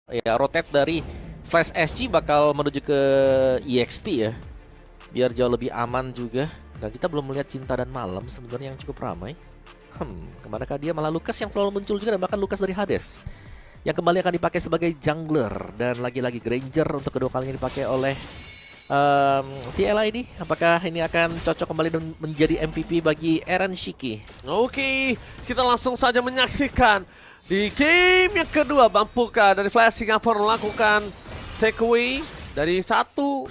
ya rotate dari Flash SG bakal menuju ke EXP ya, biar jauh lebih aman juga. Dan kita belum melihat Cinta dan Malam sebenarnya yang cukup ramai. Kemanakah dia? Malah Lucas yang selalu muncul juga, dan bahkan Lucas dari Hades yang kembali akan dipakai sebagai jungler. Dan lagi-lagi Granger untuk kedua kalinya dipakai oleh TLID. Apakah ini akan cocok kembali dan menjadi MVP bagi Eren Shiki? Oke, kita langsung saja menyaksikan di game yang kedua. Mampukah dari Flash Singapore melakukan takeaway dari satu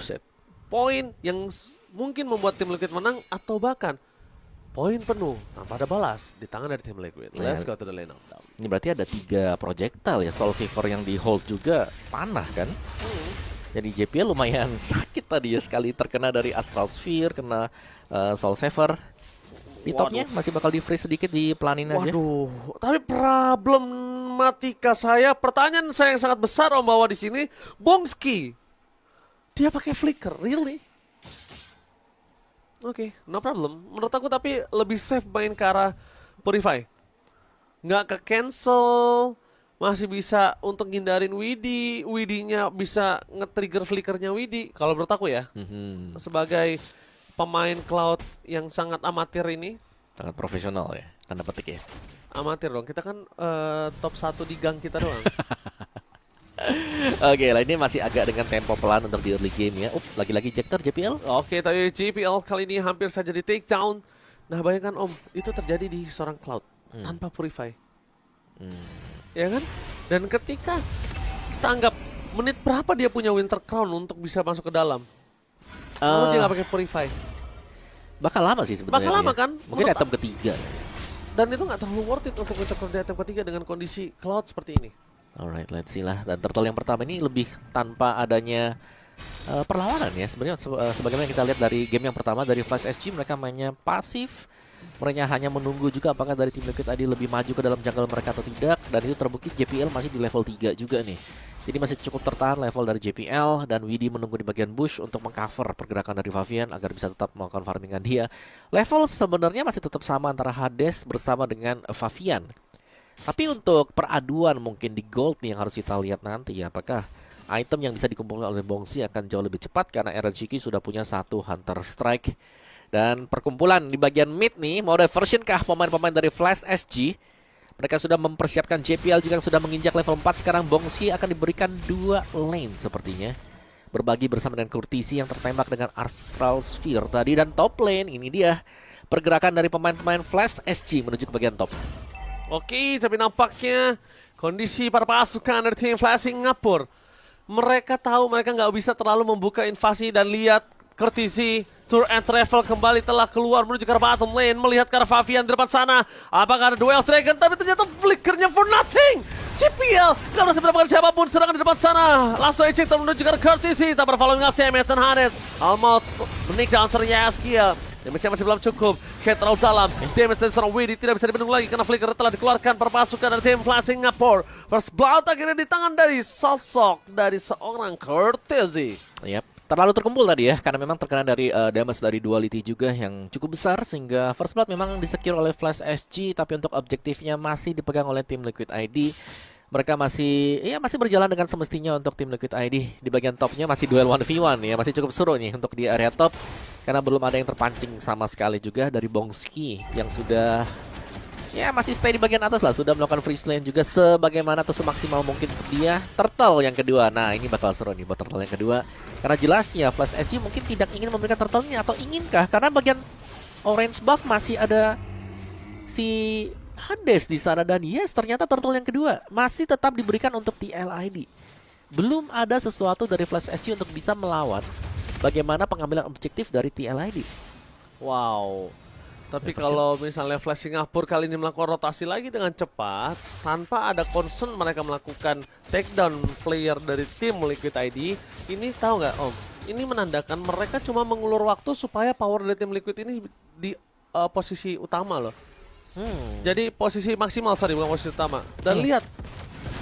poin yang mungkin membuat tim Liquid menang, atau bahkan poin penuh tanpa ada balas di tangan dari tim Liquid. Let's go to the lane of down. Ini berarti ada 3 projectile ya, Soul Silver yang di hold juga panah kan. Jadi JPL lumayan sakit tadi ya, sekali terkena dari Astral Sphere, kena Soul Saver. Di topnya masih bakal di freeze sedikit, di pelanin aja. Waduh, tapi problematika saya, pertanyaan saya yang sangat besar Om bahwa di sini Bongski dia pakai flicker, really? Oke, no problem. Menurut aku tapi lebih safe main ke arah Purify. Nggak ke cancel, masih bisa untuk ngindarin Widi. Widinya bisa nge-trigger flickernya Widi. Kalau menurut aku ya, sebagai pemain Cloud yang sangat amatir ini. Sangat profesional ya, tanda petik ya. Amatir dong, kita kan top 1 di gang kita doang. Oke lah, ini masih agak dengan tempo pelan untuk di early game ya. Lagi-lagi Jekter JPL. Oke, tapi JPL kali ini hampir saja di take down. Nah, bayangkan Om, itu terjadi di seorang Cloud tanpa Purify. Ya kan? Dan ketika kita anggap menit berapa dia punya Winter Crown untuk bisa masuk ke dalam, kalau dia nggak pakai Purify, bakal lama sih sebenarnya. bakal lama kan? Mungkin item ketiga. Dan itu nggak terlalu worth it untuk Winter Crown di item ketiga dengan kondisi Cloud seperti ini. Alright, let's see lah. Dan turtle yang pertama ini lebih tanpa adanya perlawanan ya. Sebenarnya sebagaimana kita lihat dari game yang pertama dari Flash SG, mereka mainnya pasif. Mereka hanya menunggu juga apakah dari tim Liquid ID lebih maju ke dalam jungle mereka atau tidak. Dan itu terbukti JPL masih di level 3 juga nih. Jadi masih cukup tertahan level dari JPL. Dan Widi menunggu di bagian bush untuk mengcover pergerakan dari Favian agar bisa tetap melakukan farmingan dia. Level sebenarnya masih tetap sama antara Hades bersama dengan Favian. Tapi untuk peraduan mungkin di gold nih yang harus kita lihat nanti ya, apakah item yang bisa dikumpulkan oleh Bongsi akan jauh lebih cepat karena Eren Shiki sudah punya 1 Hunter Strike. Dan perkumpulan di bagian mid nih, mau diversion kah pemain-pemain dari Flash SG? Mereka sudah mempersiapkan JPL juga yang sudah menginjak level 4. Sekarang Bongsi akan diberikan 2 lane sepertinya, berbagi bersama dengan Kurtisi yang tertembak dengan Astral Sphere tadi. Dan top lane, ini dia pergerakan dari pemain-pemain Flash SG menuju ke bagian top. Oke, tapi nampaknya kondisi para pasukan dari tim Flash Singapore, mereka tahu mereka nggak bisa terlalu membuka invasi. Dan lihat Kurtisi Tour and Travel kembali telah keluar menuju ke arah bottom lane, melihat ke arah Favian di depan sana. Apakah ada duel Dragon? Tapi ternyata flickernya for nothing. JPL nggak harus mendapatkan siapapun serangan di depan sana. Langsung eject menuju ke arah Kurtisi. Tak berfollowing up damage dan Hades almost menik down Yaskiel. Damage-nya masih belum cukup, Kate terlalu dalam. Damage dari seorang Widi tidak bisa dibendung lagi karena flicker telah dikeluarkan per pasukan dari tim Flash Singapore. First blood akhirnya di tangan dari sosok dari seorang Kurtisi. Yap, terlalu terkumpul tadi ya, karena memang terkena dari damage dari duality juga yang cukup besar, sehingga first blood memang disecure oleh Flash SG. Tapi untuk objektifnya masih dipegang oleh tim Liquid ID. Mereka masih berjalan dengan semestinya untuk tim Liquid ID. Di bagian topnya masih duel 1v1 ya, masih cukup seru nih untuk di area top. Karena belum ada yang terpancing sama sekali juga dari Bongski yang sudah ya masih stay di bagian atas lah. Sudah melakukan free lane juga sebagaimana atau semaksimal mungkin untuk dia. Turtle yang kedua, nah ini bakal seru nih buat Turtle yang kedua. Karena jelasnya Flash SG mungkin tidak ingin memberikan Turtle-nya, atau inginkah? Karena bagian orange buff masih ada si Hades di sana. Dan yes, ternyata Turtle yang kedua masih tetap diberikan untuk TLID. Belum ada sesuatu dari Flash SG untuk bisa melawan bagaimana pengambilan objektif dari TLID. Wow. Tapi kalau misalnya Flash Singapore kali ini melakukan rotasi lagi dengan cepat, tanpa ada concern mereka melakukan takedown player dari tim Liquid ID, ini tahu nggak Om? Ini menandakan mereka cuma mengulur waktu supaya power dari tim Liquid ini di posisi utama loh. Jadi posisi maksimal, bukan posisi utama. Dan lihat,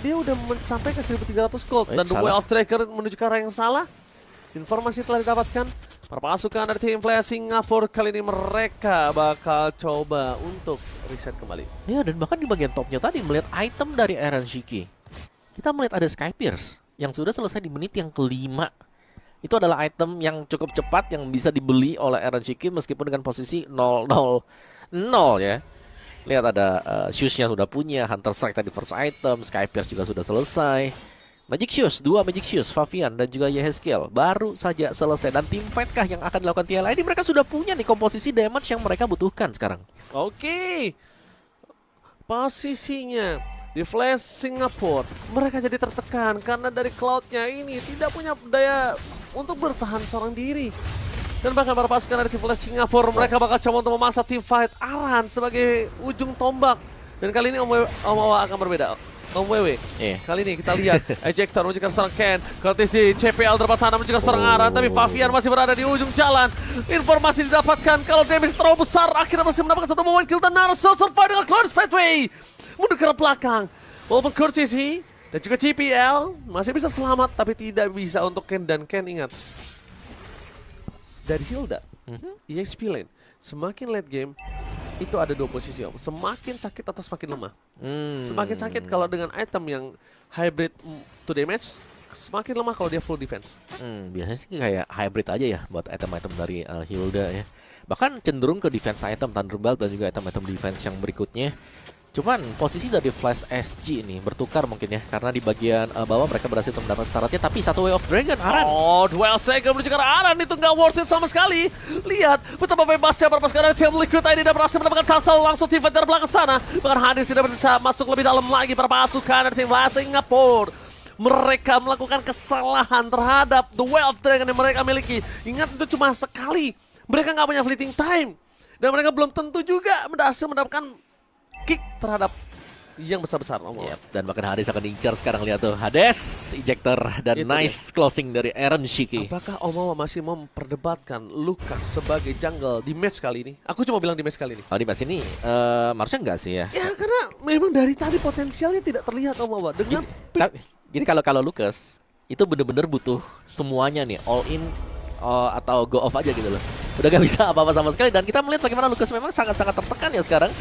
dia udah sampai ke 1300 gold. Dan The Way of Tracker menuju ke arah yang salah. Informasi telah didapatkan. Para pasukan dari tim Flash Singapore kali ini mereka bakal coba untuk reset kembali. Ya, dan bahkan di bagian topnya tadi melihat item dari Eren Shiki kita melihat ada Sky Pierce yang sudah selesai di menit yang kelima. Itu adalah item yang cukup cepat yang bisa dibeli oleh Aaron Shiki meskipun dengan posisi 0-0 ya. Lihat ada shoes-nya sudah punya, Hunter Strike tadi first item, Sky Pierce juga sudah selesai. Magic Shoes, 2 Magic Shoes, Favian dan juga Yehezkiel baru saja selesai. Dan tim fight kah yang akan dilakukan TLI? Ini mereka sudah punya nih komposisi damage yang mereka butuhkan sekarang. Oke. Posisinya di Flash Singapore, mereka jadi tertekan karena dari Cloud-nya ini tidak punya daya untuk bertahan seorang diri. Dan bahkan para pasukan dari tim Flash Singapore, mereka bakal coba untuk memaksa tim fight Aran sebagai ujung tombak. Dan kali ini Om Wawa akan berbeda. Om Wewe, kali ini kita lihat Ejector mencegah seorang Ken, Kortisi CPL depan sana mencegah seorang Aran, tapi Favian masih berada di ujung jalan. Informasi didapatkan kalau damage terlalu besar, akhirnya masih mendapatkan satu moment kill dan Naruto survive dengan Cloud Pathway mundur ke belakang. Walaupun Kortisi dan juga CPL masih bisa selamat, tapi tidak bisa untuk Ken, dan Ken ingat dari Hilda, EXP lane semakin late game itu ada 2 posisi Om. Semakin sakit atau semakin lemah. Semakin sakit kalau dengan item yang hybrid to damage, semakin lemah kalau dia full defense. Biasanya sih kayak hybrid aja ya buat item-item dari Hilda ya. Bahkan cenderung ke defense item Thunderbolt dan juga item-item defense yang berikutnya. Cuman posisi dari Flash SG ini bertukar mungkin ya, karena di bagian bawah mereka berhasil untuk mendapatkan syaratnya, tapi satu Way of Dragon Aran. Oh, Duel Dragon menuju ke arah Aran, itu nggak worth it sama sekali. Lihat betapa bebasnya para pasukan tim Liquid ini tidak berhasil mendapatkan turtle langsung tim dari belakang sana. Bahkan Hadis tidak bisa masuk lebih dalam lagi para pasukan tim Singapore. Mereka melakukan kesalahan terhadap The Way of Dragon yang mereka miliki. Ingat, itu cuma sekali. Mereka nggak punya fleeting time. Dan mereka belum tentu juga berhasil mendapatkan kick terhadap yang besar-besar. Dan bahkan Hades akan diincar sekarang, lihat tuh. Hades, ejector dan itu nice closing dari Aaron Shiki. Apakah Omawa masih memperdebatkan Lucas sebagai jungle di match kali ini? Aku cuma bilang di match kali ini. Oh, di match ini harusnya enggak sih ya. Ya karena memang dari tadi potensialnya tidak terlihat Omawa dengan Jadi kalau Lucas itu bener-bener butuh semuanya nih, all in atau go off aja gitu loh. Udah gak bisa apa-apa sama sekali. Dan kita melihat bagaimana Lucas memang sangat-sangat tertekan ya sekarang.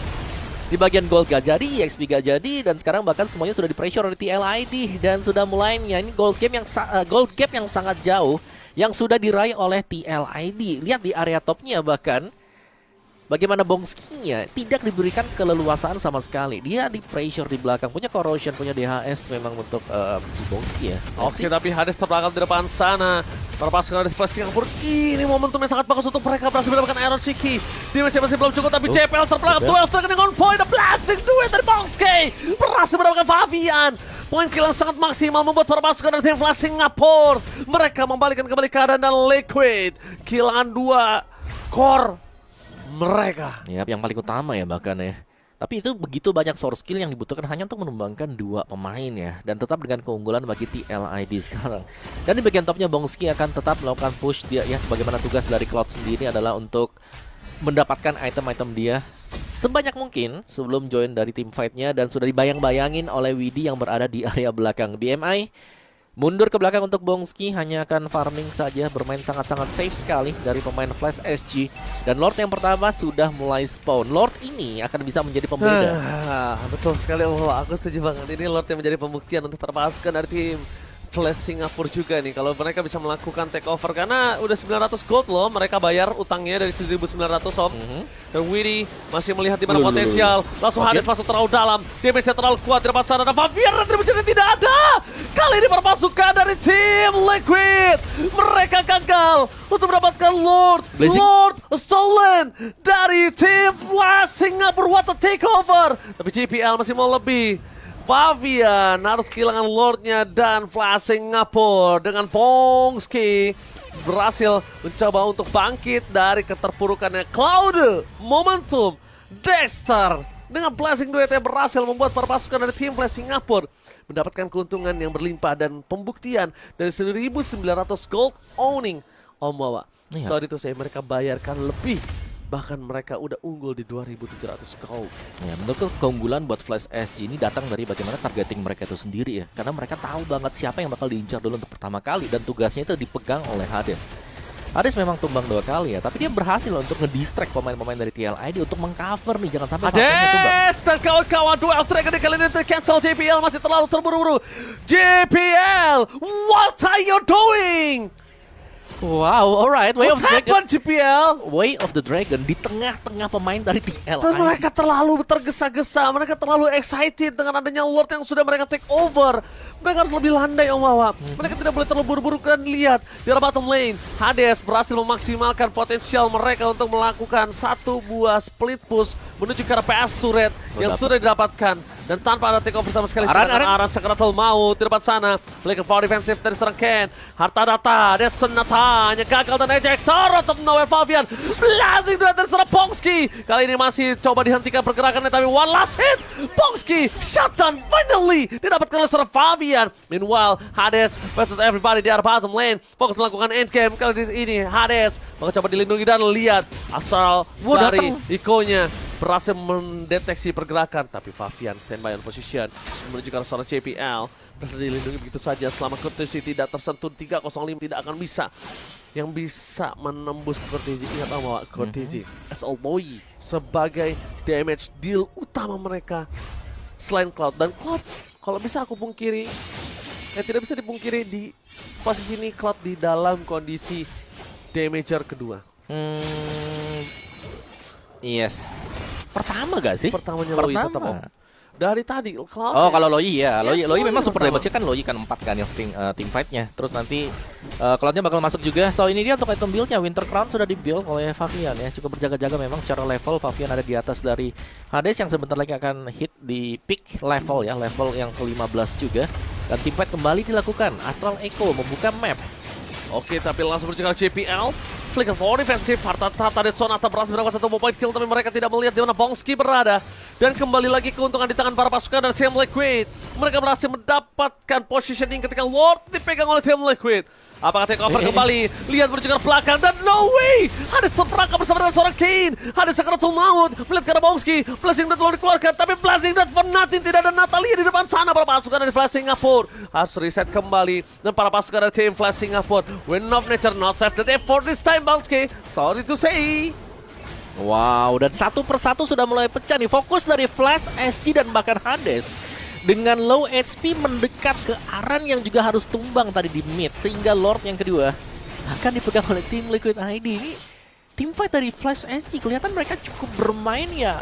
Di bagian gold gak jadi, EXP gak jadi, dan sekarang bahkan semuanya sudah di pressure oleh TLID dan sudah mulainya ini gold gap yang sangat jauh yang sudah diraih oleh TLID. Lihat di area topnya bahkan bagaimana Bongski-nya tidak diberikan keleluasaan sama sekali. Dia di pressure di belakang, punya corrosion, punya DHS memang untuk si Bongski ya. Oke, tapi Hades terbelakang di depan sana. Para pasukan dari Flash Singapore, ini momentum yang sangat bagus untuk mereka berhasil mendapatkan Aaron Shiki. Dia masih belum cukup, tapi CPL terbelakang 12 dengan on point. The blasting duet dari Bongski berhasil mendapatkan Favian. Poin kill yang sangat maksimal membuat para pasukan dari tim Flash Singapore mereka membalikkan kembali keadaan, dan Liquid kehilangan 2 core mereka. Ya, yang paling utama ya bahkan ya. Tapi itu begitu banyak source skill yang dibutuhkan hanya untuk menumbangkan 2 pemain ya. Dan tetap dengan keunggulan bagi TLID sekarang. Dan di bagian topnya Bongski akan tetap melakukan push dia ya, sebagaimana tugas dari Cloud sendiri adalah untuk mendapatkan item-item dia sebanyak mungkin sebelum join dari tim fight-nya. Dan sudah dibayang-bayangin oleh Widi yang berada di area belakang. BMI mundur ke belakang untuk Bongski, hanya akan farming saja, bermain sangat-sangat safe sekali dari pemain Flash SG. Dan Lord yang pertama sudah mulai spawn. Lord ini akan bisa menjadi pembeda. Betul sekali, aku setuju banget. Ini Lord yang menjadi pembuktian untuk para pasukan dari tim Flash Singapore juga nih, kalau mereka bisa melakukan takeover, karena udah 900 gold loh mereka bayar utangnya dari 1.900 Om. Dan Widi masih melihat di mana potensial. Langsung Hades masuk terlalu dalam, damage-nya terlalu kuat di depan sana, dan Favian retribution tidak ada. Kali ini para pasukan dari tim Liquid mereka gagal untuk mendapatkan Lord stolen dari tim Flash Singapore. What a takeover. Tapi GPL masih mau lebih. Favian harus kehilangan Lordnya, dan Flash Singapore dengan Bongski berhasil mencoba untuk bangkit dari keterpurukannya. Cloud, momentum, Dexter dengan blessing duetnya berhasil membuat para pasukan dari tim Flash Singapore mendapatkan keuntungan yang berlimpah dan pembuktian dari 1.900 gold owning Omawa. Sorry to say, mereka bayarkan lebih. Bahkan mereka udah unggul di 2.700 gold. Ya, menurut keunggulan buat Flash SG ini datang dari bagaimana targeting mereka itu sendiri ya. Karena mereka tahu banget siapa yang bakal diincar dulu untuk pertama kali, dan tugasnya itu dipegang oleh Hades. Hades memang tumbang 2 kali ya, tapi dia berhasil loh untuk ngedistract pemain-pemain dari TLID untuk mengcover nih, jangan sampai Faviannya tumbang. Hades dan kawan-kawan duel striker kali ini tercancel. JPL masih terlalu terburu-buru. JPL, what are you doing? Wow, alright, Way of What the Dragon. happened JPL? Way of the Dragon di tengah-tengah pemain dari TLID. Dan mereka terlalu tergesa-gesa, mereka terlalu excited dengan adanya Lord yang sudah mereka take over. Mereka harus lebih landai Om Wawa. Mereka tidak boleh terlalu buru-buru. Dan lihat di arah bottom lane, Hades berhasil memaksimalkan potensial mereka untuk melakukan satu buah split push menuju ke arah PS turret yang sudah didapatkan. Dan tanpa ada take over sama sekali, Aran Sakratul mau di depan sana. Play ke power defensive dari serang Ken. Harta data, Detson Natanya gagal dan ejector untuk Noel Favian. Blazing duet dari serang Pongski. Kali ini masih coba dihentikan pergerakannya, tapi one last hit. Pongski, shutdown finally didapatkan oleh serang Favian. Meanwhile, Hades versus everybody di arah bottom lane. Fokus melakukan endgame. Kali ini Hades mencoba dilindungi dan lihat asal dari Ikonya berhasil mendeteksi pergerakan, tapi Favian standby on position menuju ke arah seorang JPL. Berhasil dilindungi begitu saja selama Courtesy tidak tersentuh. 305 tidak akan bisa. Yang bisa menembus Courtesy, ingat bahwa Courtesy as always sebagai damage deal utama mereka selain Cloud. Dan Cloud kalau bisa aku pungkiri, tidak bisa dipungkiri di posisi ini Cloud di dalam kondisi damager kedua. Yes. Pertama gak sih? Pertamanya Loi tetap Om. Dari tadi Cloud. Oh, kalau Loi ya. Yes, Loi memang super pertama. damage kan Loi kan 4 kan yang team fight-nya. Terus nanti Cloud-nya bakal masuk juga. So ini dia untuk item build-nya. Winter Crown sudah di-build oleh Favian ya. Cukup berjaga-jaga memang secara level. Favian ada di atas dari Hades yang sebentar lagi akan hit di peak level ya. Level yang ke-15 juga. Dan team fight kembali dilakukan. Astral Echo membuka map. Oke, tapi langsung berjalan JPL. Flicker for defensive. Harta Detson Sonata berhasil mendapatkan 1 point kill, tapi mereka tidak melihat di mana Pongski berada. Dan kembali lagi keuntungan di tangan para pasukan dari Team Liquid. Mereka berhasil mendapatkan positioning ketika Lord dipegang oleh Team Liquid. Apakah take over kembali? Lihat berjalan belakang dan no way! Hades terperangkap bersama dengan seorang Kane. Hades Sakratul Maut melihat ke arah Pongski. Blazing Dot belum dikeluarkan, tapi Blazing Dot for nothing. Tidak ada Natalia di depan sana. Para pasukan dari Flash Singapore harus reset kembali. Dan para pasukan dari tim Flash Singapore, Wind of Nature not save the day for this time, Pongski. Sorry to say. Wow, dan satu persatu sudah mulai pecah nih. Fokus dari Flash, SG, dan bahkan Hades. Dengan low HP mendekat ke Aran yang juga harus tumbang tadi di mid. Sehingga Lord yang kedua akan dipegang oleh tim Liquid ID. Ini tim fight dari Flash, SG. Kelihatan mereka cukup bermain ya.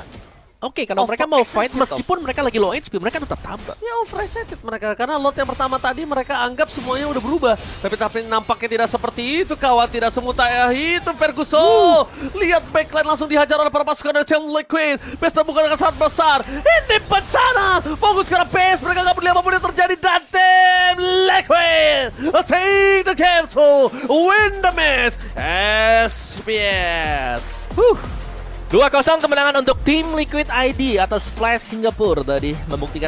Oke, karena mereka mau fight meskipun mereka lagi low HP, mereka tetap tabrak. Ya overexcited mereka, karena lot yang pertama tadi mereka anggap semuanya udah berubah. Tapi nampaknya tidak seperti itu kawan, tidak semutah itu Ferguson. Lihat backline langsung dihajar oleh para pasukan dari Team Liquid. Base terbuka dengan sangat besar. Ini bencana. Fokus ke arah base, mereka nggak peduli apapun yang terjadi. Dan Team Liquid take the game to win the match. SPS. 2-0 kemenangan untuk tim Liquid ID atas Flash Singapura tadi membuktikan